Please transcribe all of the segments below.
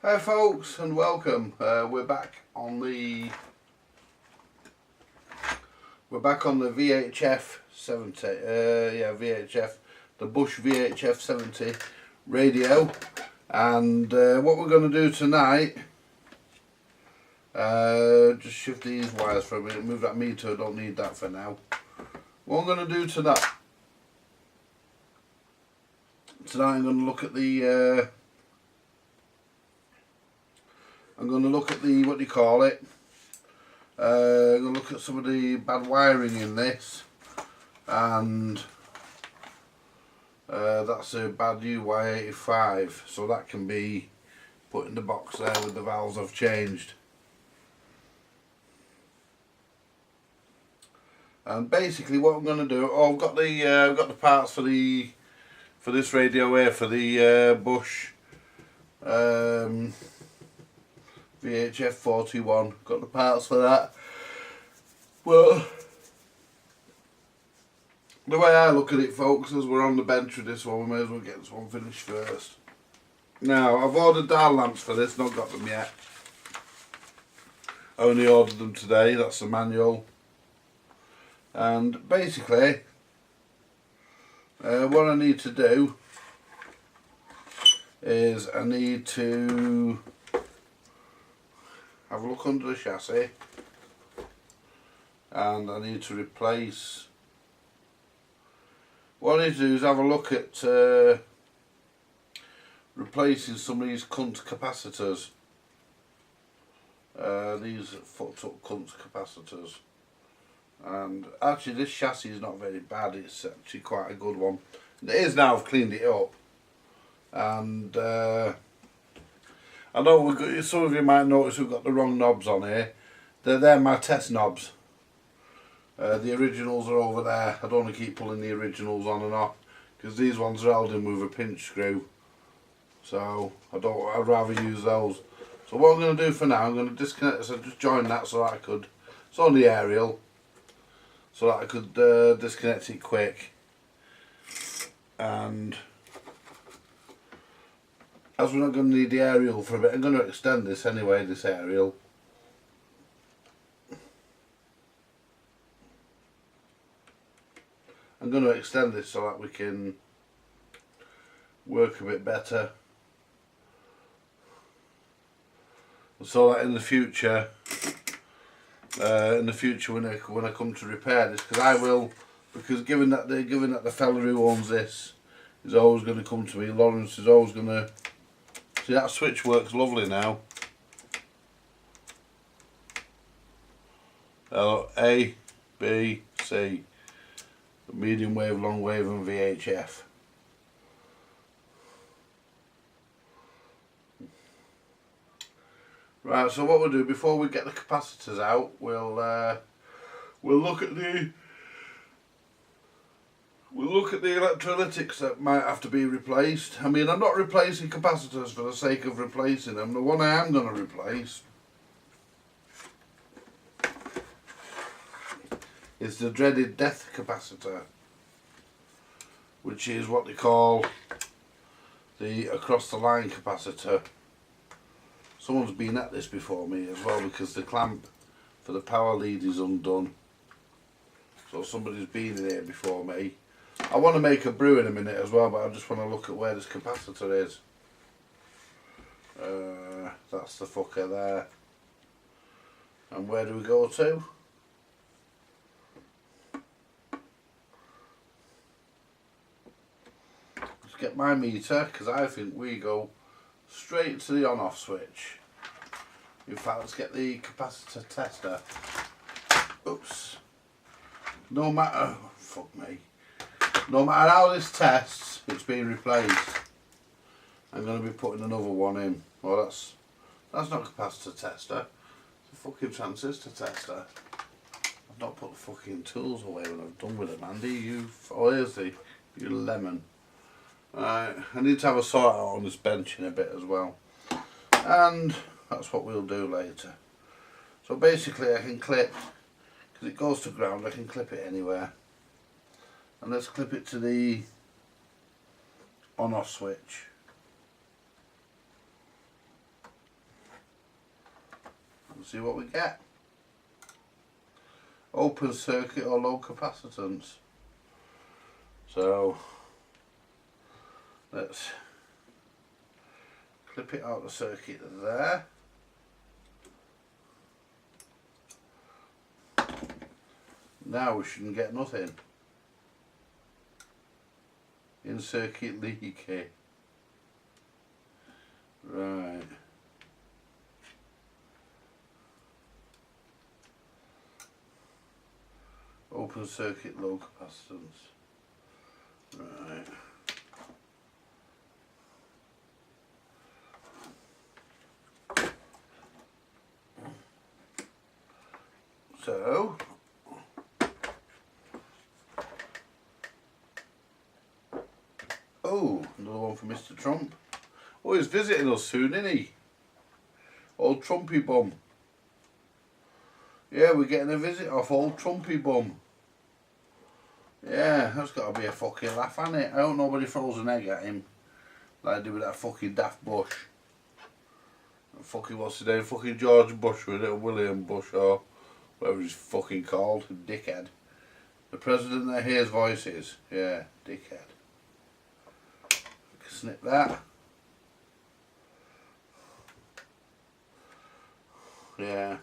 Hi folks, and welcome. We're back on the VHF 70. VHF, the Bush VHF 70 radio, and what we're going to do tonight. Just shift these wires for a minute. Move that meter. I don't need that for now. What I'm going to do tonight. I'm going to look at the. I'm going to look at the, what do you call it, I'm going to look at some of the bad wiring in this, and that's a bad UY85, so that can be put in the box there with the valves I've changed. And basically what I'm going to do, I've got the parts for this radio here, for the Bush VHF 41, got the parts for that. Well, the way I look at it, folks, as we're on the bench with this one, we may as well get this one finished first. Now, I've ordered dial lamps for this, not got them yet. I only ordered them today, that's the manual. And basically, what I need to do is I need to have a look under the chassis, and I need to replace. What I need to do is have a look at replacing some of these cunt capacitors. These fucked up cunt capacitors. And actually this chassis is not very bad, it's actually quite a good one. It is now, I've cleaned it up. And I know some of you might notice we've got the wrong knobs on here. They're my test knobs. The originals are over there. I don't want to keep pulling the originals on and off because these ones are held in with a pinch screw. So I'd rather use those. So what I'm going to do for now, I'm going to disconnect this. I just joined that so that I could. It's on the aerial, so that I could disconnect it quick. And as we're not going to need the aerial for a bit, I'm going to extend this anyway, this aerial. I'm going to extend this so that we can work a bit better. So that in the future when I come to repair this, because I will, because given that the fella who owns this is always going to come to me, Lawrence is always going to. See, that switch works lovely now. A, B, C. Medium wave, long wave and VHF. Right, so what we'll do, before we get the capacitors out, we'll look at the electrolytics that might have to be replaced. I mean, I'm not replacing capacitors for the sake of replacing them. The one I am going to replace is the dreaded death capacitor, which is what they call the across the line capacitor. Someone's been at this before me as well, because the clamp for the power lead is undone. So somebody's been in here before me. I want to make a brew in a minute as well, but I just want to look at where this capacitor is. That's the fucker there. And where do we go to? Let's get my meter, because I think we go straight to the on-off switch. In fact, let's get the capacitor tester. Oops. No matter, fuck me. No matter how this tests, it's being replaced. I'm going to be putting another one in. Well, that's not a capacitor tester. It's a fucking transistor tester. I've not put the fucking tools away when I've done with them, Andy. Oh, here's the, you lemon. Right, I need to have a sort out on this bench in a bit as well. And that's what we'll do later. So basically I can clip, because it goes to ground, I can clip it anywhere. And let's clip it to the on-off switch. see what we get. Open circuit or low capacitance. So let's clip it out the circuit there. Now we shouldn't get nothing. In circuit leaky. Right. Open circuit low capacitance. Right. So oh, another one for Mr. Trump. Oh, he's visiting us soon, isn't he? Old Trumpy bum. Yeah, we're getting a visit off old Trumpy bum. Yeah, that's got to be a fucking laugh, hasn't it? I hope nobody throws an egg at him like I did with that fucking Daft Bush. And fucking what's his name? Fucking George Bush with it, William Bush or whatever he's fucking called, dickhead. The president that hears voices. Yeah, dickhead. Snip that. Yeah.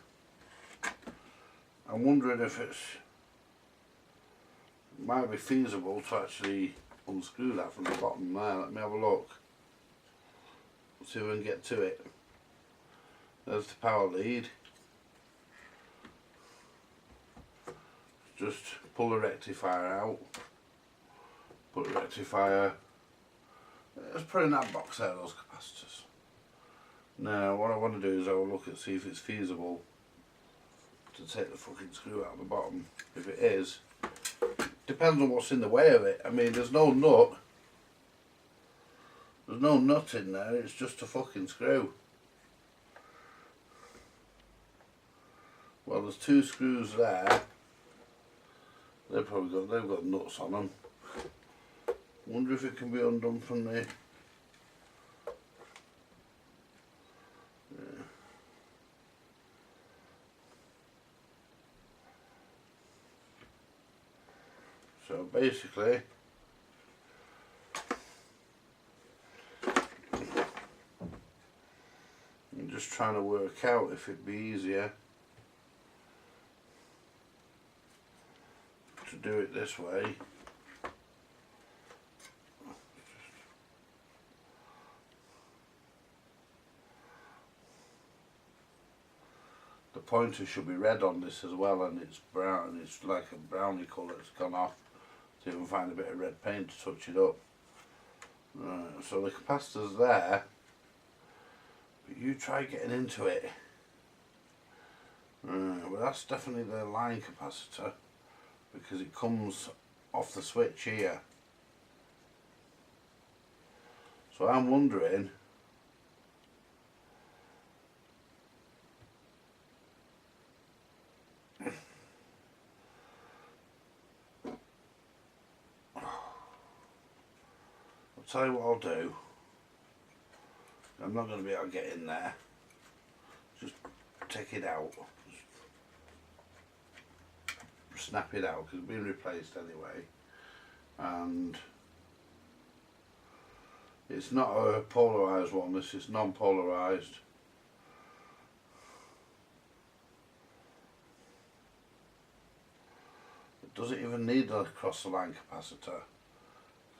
I'm wondering if it might be feasible to actually unscrew that from the bottom there. Let me have a look. See if we can get to it. There's the power lead. Just pull the rectifier out. Put the rectifier. Let's put in that box there, those capacitors. Now what I want to do is have a look and see if it's feasible to take the fucking screw out of the bottom. If it is, depends on what's in the way of it. I mean, there's no nut. There's no nut in there, it's just a fucking screw. Well, there's two screws there. They've got nuts on them. Wonder if it can be undone from the So basically, I'm just trying to work out if it'd be easier to do it this way. The pointer should be red on this as well, and it's brown, it's like a brownie colour, it's gone off. So you can find a bit of red paint to touch it up. Right, so the capacitor's there, but you try getting into it. Right, well that's definitely the line capacitor, because it comes off the switch here. So I'm wondering tell you what I'll do. I'm not going to be able to get in there. Just take it out. Just snap it out because it's been replaced anyway. And it's not a polarised one, this is non-polarised. It doesn't even need a cross the line capacitor.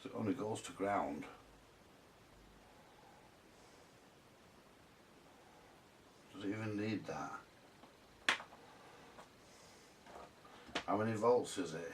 It only goes to ground. Does it even need that? How many volts is it?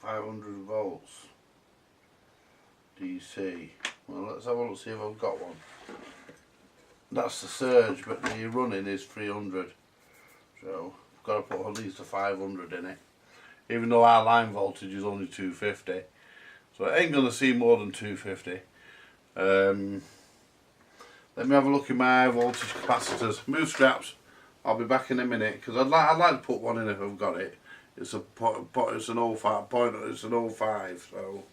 .500 volts DC. Well, let's have a look, see if I've got one. That's the surge, but the running is 300. So I've got to put at least a 500 in it. Even though our line voltage is only 250. So it ain't going to see more than 250. Let me have a look in my high voltage capacitors. Move straps. I'll be back in a minute because I'd like to put one in if I've got it. It's an 05 pointer. It's an 05. So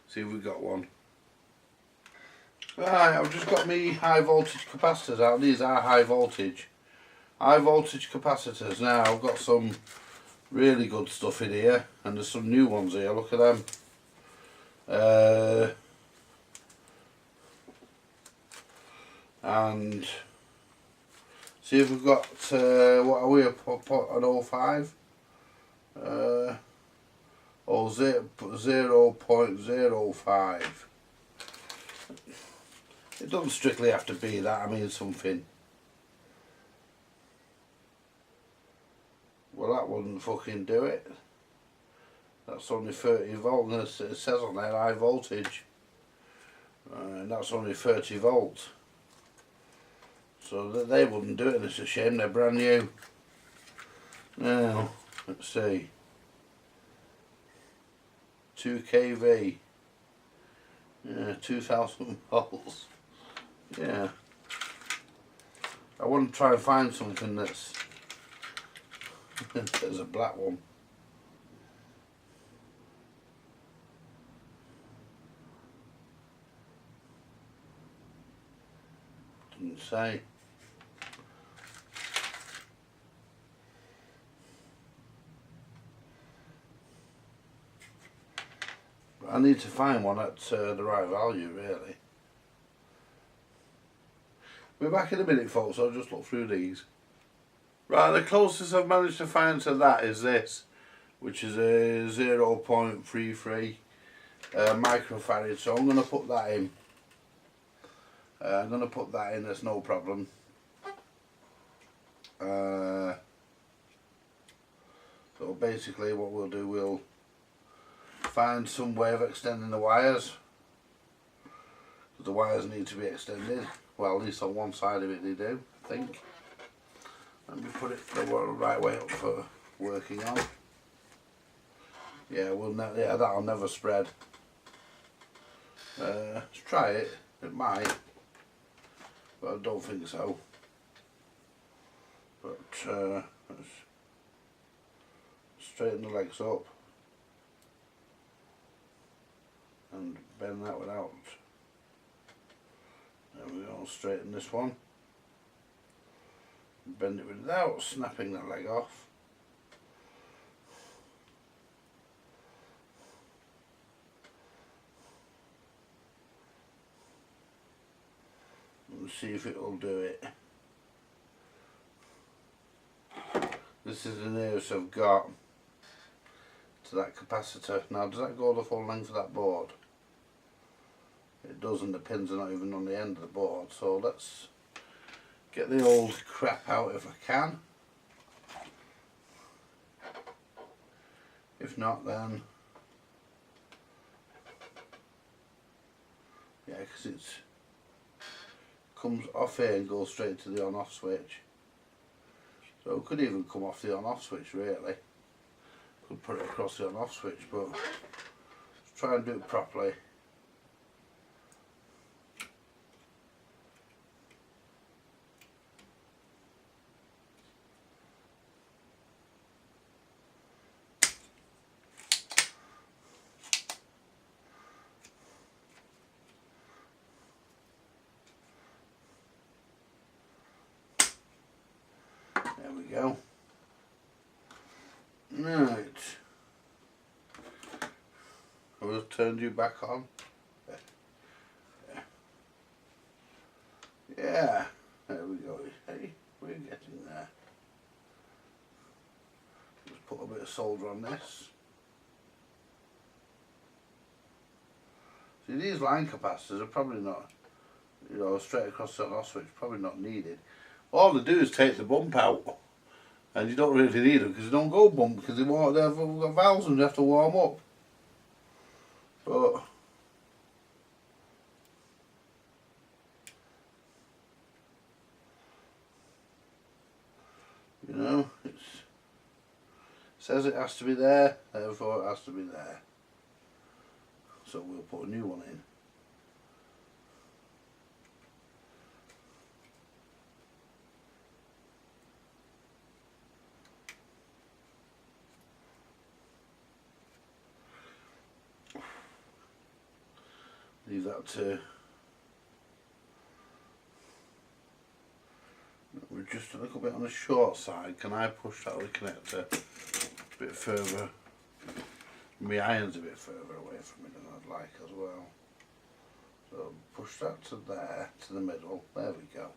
see if we've got one. Right, I've just got me high voltage capacitors out. These are high voltage capacitors. Now I've got some really good stuff in here, and there's some new ones here. Look at them. And see if we've got what are we, an 05? Or 0.05. It doesn't strictly have to be that. I mean something. Well, that wouldn't fucking do it. That's only 30 volt, and it says on there high voltage. And that's only 30 volt. So that they wouldn't do it, and it's a shame, they're brand new. Now, let's see. 2 kV. Yeah, 2000 volts. Yeah. I want to try and find something that's there's a black one. Didn't say. But I need to find one at the right value, really. We're back in a minute, folks. I'll just look through these. Right, the closest I've managed to find to that is this, which is a 0.33 microfarad. So I'm going to put that in. There's no problem. So basically what we'll do, we'll find some way of extending the wires. The wires need to be extended. Well, at least on one side of it they do, I think. Let me put it the right way up for working on. Yeah, that'll never spread. Let's try it. It might, but I don't think so. But let's straighten the legs up and bend that one out. There we go. Straighten this one. Bend it without snapping that leg off. And see if it will do it. This is the nearest I've got to that capacitor. Now, does that go the full length of that board? It does, and the pins are not even on the end of the board. So let's get the old crap out if I can. If not, then yeah, because it comes off here and goes straight to the on-off switch. So it could even come off the on-off switch, really. Could put it across the on-off switch, but let's try and do it properly. There we go. Right. I've just turned you back on. Yeah. There we go. Hey, we're getting there. Just put a bit of solder on this. See, these line capacitors are probably not, you know, straight across the on-off switch, probably not needed. All they do is take the bump out, and you don't really need them because they don't go bump, because they've got valves and they have to warm up. But says it has to be there, therefore it has to be there. So we'll put a new one in. Leave that to, we're just a little bit on the short side. Can I push that other connector a bit further? My iron's a bit further away from it than I'd like as well. So push that to there, to the middle, there we go.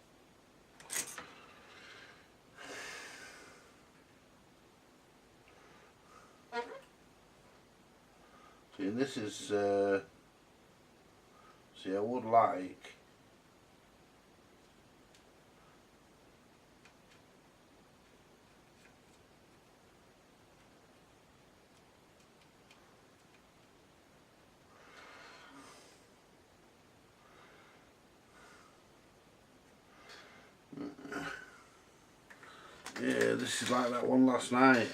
See, and this is, see, I would like yeah, this is like that one last night.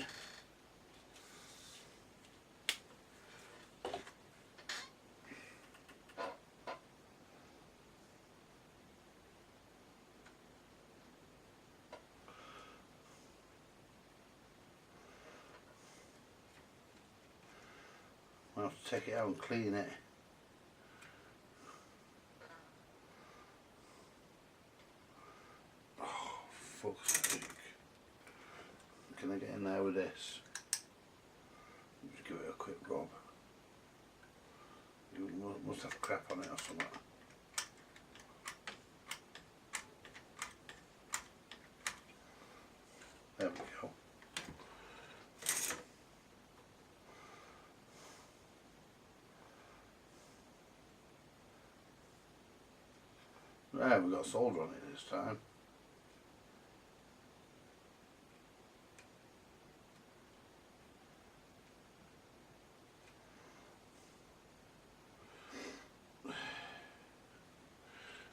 I'll have to take it out and clean it. Oh, fuck's sake. Can I get in there with this? Just give it a quick rub. You must have crap on it or something. There we go. There, we've got solder on it this time.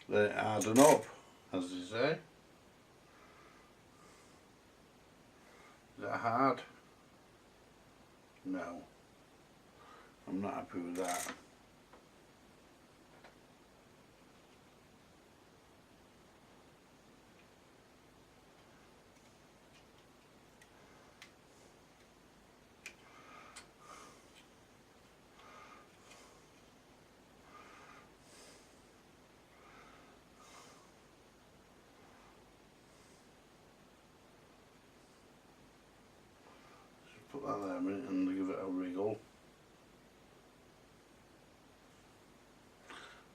Let it harden up, as they say. Is that hard? No. I'm not happy with that. Put that there a minute and give it a wriggle.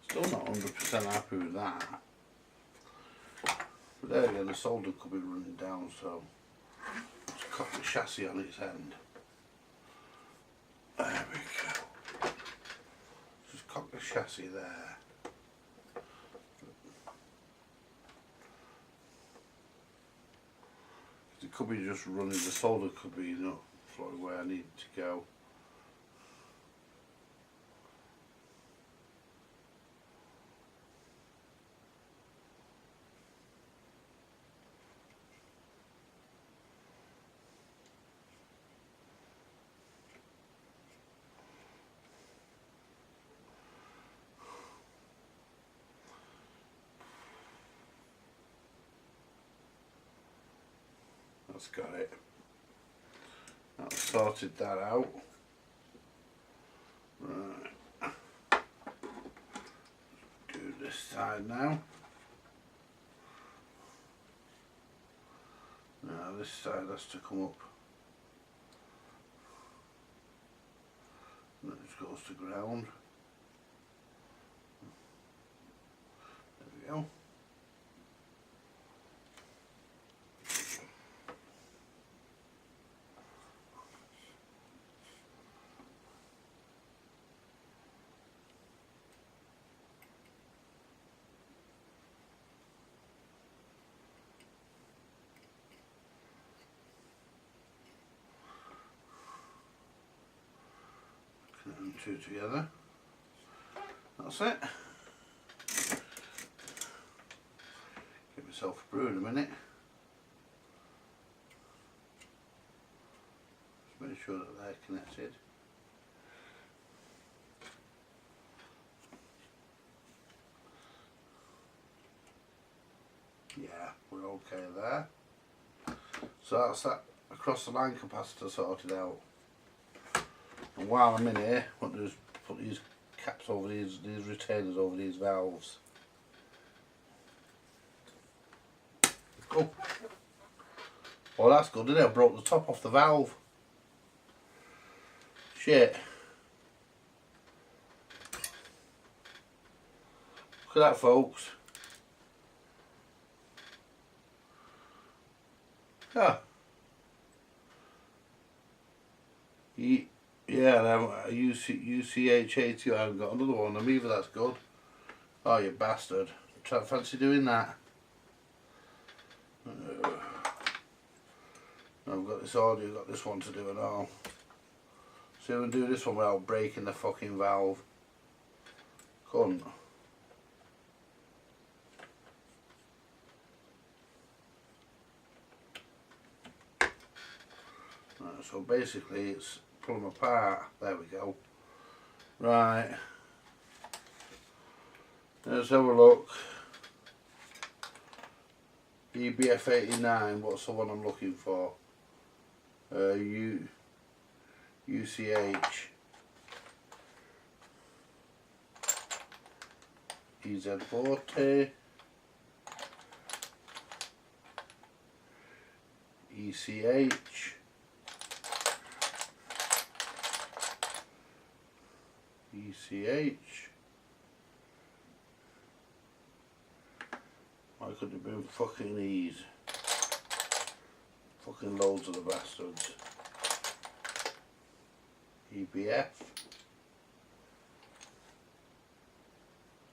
Still not 100% happy with that. But there again, the solder could be running down, so just cock the chassis on its end. There we go. Just cock the chassis there. It could be just running, the solder could be not flowing where I need to go. That's got it. I've sorted that out. Right. Do this side now. Now this side has to come up. And it just goes to ground. There we go. And two together. That's it. Give myself a brew in a minute. Just sure that they're connected. Yeah, we're okay there. So that's that across the line capacitor sorted out. And while I'm in here, what I do is put these caps over these retainers over these valves. Oh, well that's good, didn't it? I broke the top off the valve. Shit. Look at that, folks. Ah. Yeah, UCH80, I haven't got another one of them either, that's good. Oh, you bastard. Fancy doing that? I've got this audio, got this one to do and all. See if I can do this one without breaking the fucking valve. Couldn't. Right, so basically it's pull them apart. There we go. Right. Let's have a look. EBF89, what's the one I'm looking for? UCH. EZ40. ECH. ECH. Why couldn't it been fucking these? Fucking loads of the bastards. EBF.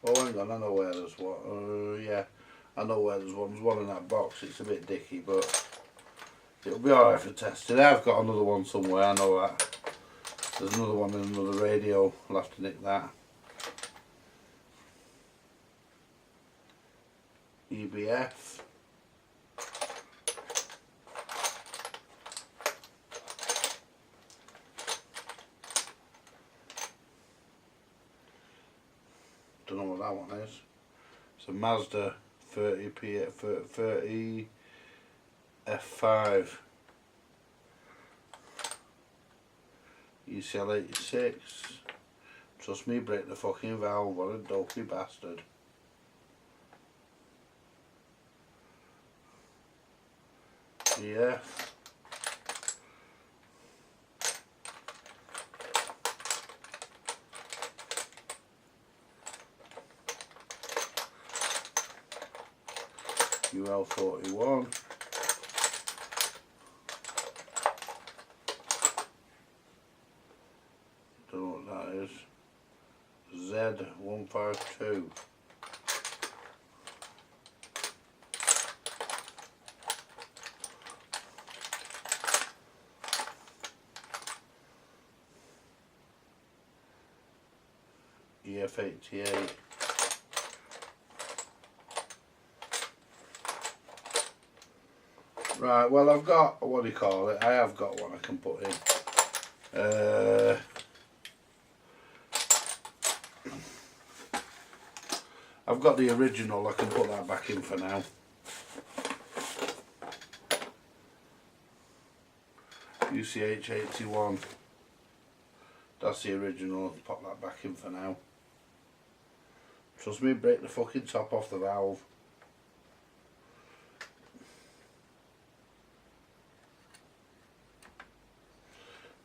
Oh, hang on, I know where there's one. Yeah, I know where there's one. There's one in that box. It's a bit dicky, but it'll be alright for testing. I've got another one somewhere, I know that. There's another one in another radio. I'll have to nick that. EBF. Don't know what that one is. It's a Mazda 30 F5. UCL 86. Trust me, break the fucking valve. What a dopey bastard. Yeah. UL41. Don't know what that is. Z152. EF88. Right, well I've got, what do you call it, I have got one I can put in. I've got the original, I can put that back in for now. UCH 81. That's the original, I'll pop that back in for now. Trust me, break the fucking top off the valve.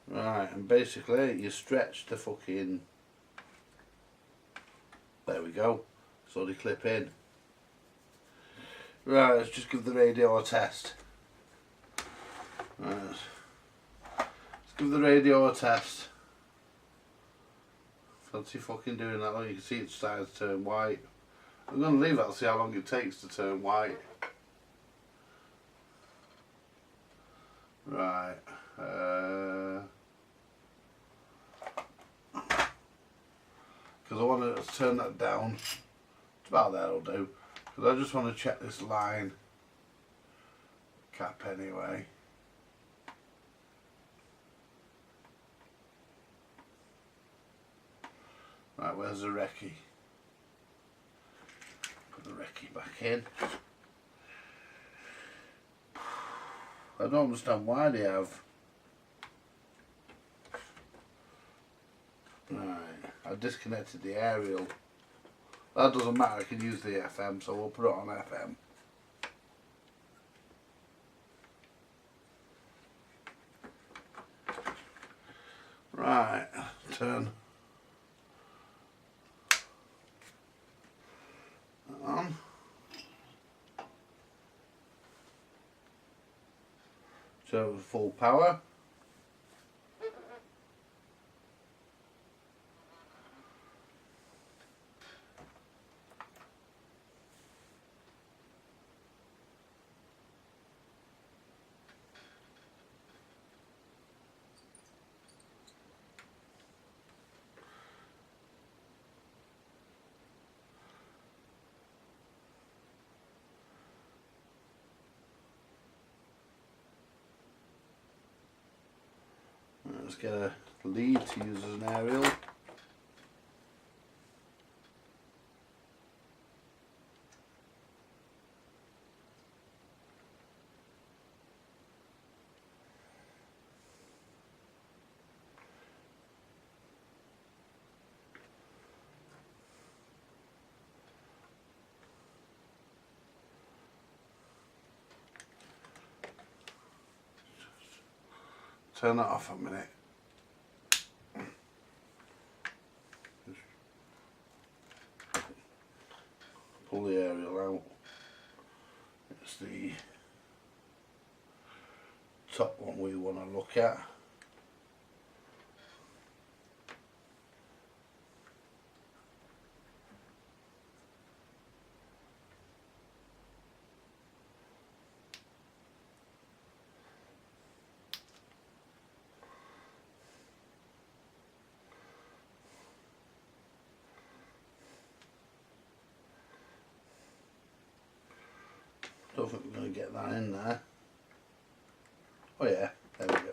Right, and basically you stretch the fucking, there we go, so they clip in. Right, let's just give the radio a test. Right. Let's give the radio a test. Fancy fucking doing that. Look, you can see it's starting to turn white. I'm going to leave that and see how long it takes to turn white. Right. Because I want to turn that down. It's about there, will do. Because I just want to check this line cap anyway. Right, where's the recce? Put the recce back in. I don't understand why they have. Right, I disconnected the aerial. That doesn't matter, I can use the FM, so we'll put it on FM. Right, turn that on. So full power. Let's get a lead to use as an aerial. Turn that off a minute. Pull the aerial out. It's the top one we want to look at. Don't think we're going to get that in there. Oh yeah, there we go.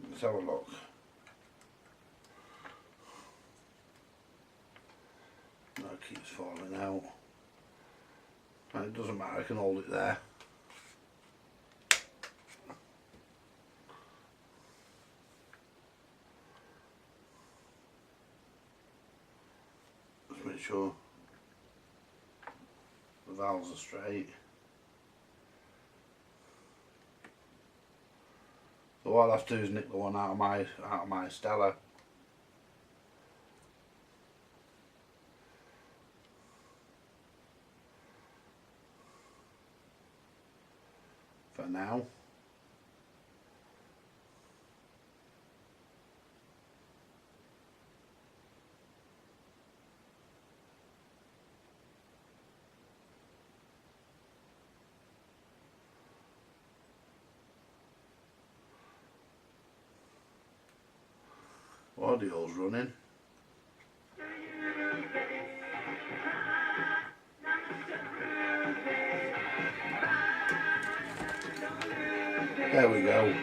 Let's have a look. That keeps falling out. And it doesn't matter, I can hold it there. Just make sure the valves are straight. So what I'll have to do is nick the one out of my Stella. For now. Audio's running. There we go.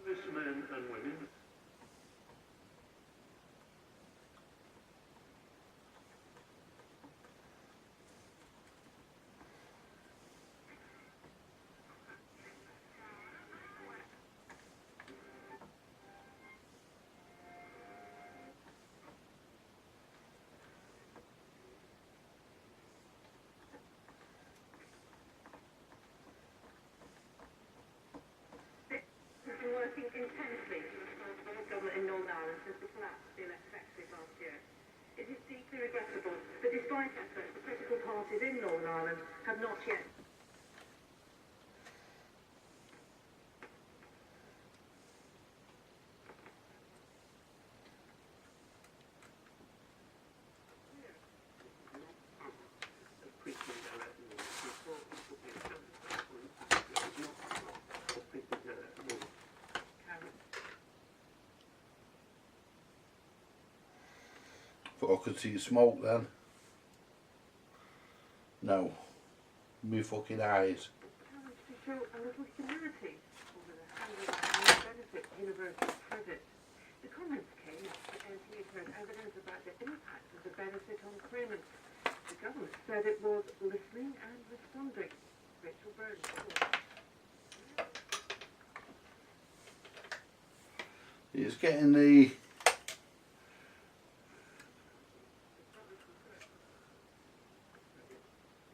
Servicemen and women. Working intensely to restore the government in Northern Ireland since the collapse of the electricity last year. It is deeply regrettable that despite efforts, the political parties in Northern Ireland have not yet I could see smoke then. No. Me fucking eyes. To show a little humility over the underlying benefit of universal credit. The comments came after NT had heard evidence about the impact of the benefit on claimants. The government said it was listening and responding. Rachel Burns. It's getting the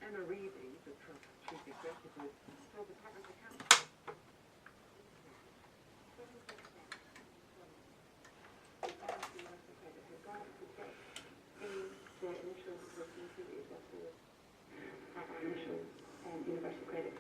Emma Reedy, the Trust Chief Executive, told the Department of Accounts. Universal credit.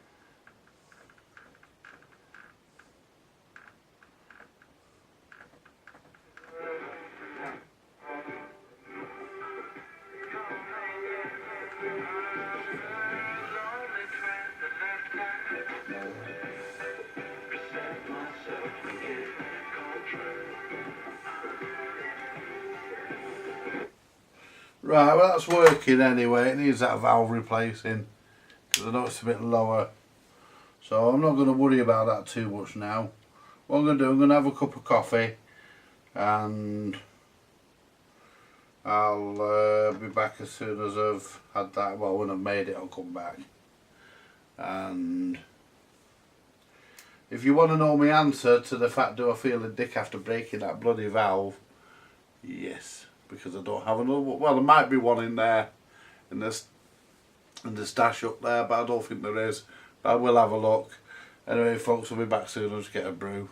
right. Well, that's working anyway. It needs that valve replacing because I know it's a bit lower. So I'm not going to worry about that too much now. What I'm going to do, I'm going to have a cup of coffee and I'll be back as soon as I've had that. Well, when I've made it, I'll come back. And if you want to know my answer to the fact, do I feel a dick after breaking that bloody valve? Yes, because I don't have another one. Well, there might be one in there, in the stash up there, but I don't think there is. But I will have a look. Anyway, folks, I'll be back soon. I'll just get a brew.